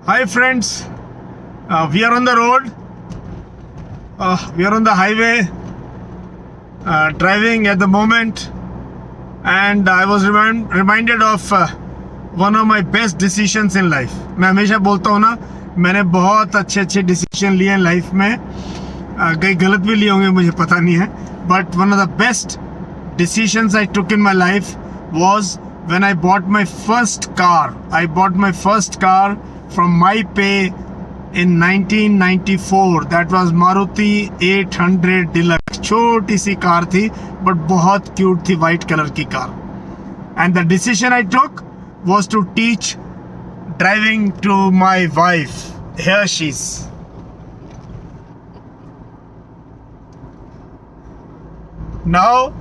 Hi friends, we are on the road, we are on the highway, driving at the moment, and I was reminded of one of my best decisions in life. मैं हमेशा बोलता हूँ ना, मैंने बहुत अच्छे decision लिए हैं लाइफ में, कई गलत भी लिए होंगे मुझे पता नहीं है, but one of the best decisions I took in my life was when I bought my first car. I bought my first car from my pay in 1994. That was Maruti 800 Deluxe. छोटी सी car थी but बहुत cute थी, white colour की car. And the decision I took was to teach driving to my wife. Here she is. Now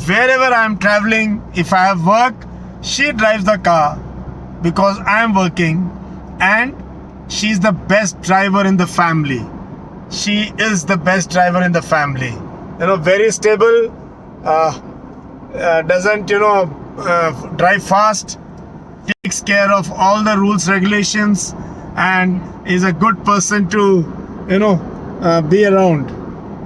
wherever I am traveling, if I have work, she drives the car because I am working, and she's the best driver in the family. She is the best driver in the family. Very stable, doesn't drive fast, takes care of all the rules, regulations, and is a good person to be around.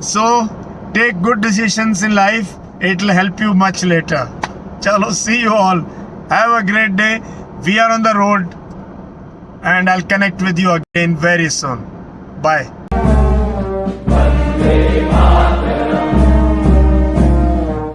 So take good decisions in life. It will help you much later. Chalo, see you all. Have a great day. We are on the road, and I'll connect with you again very soon. Bye.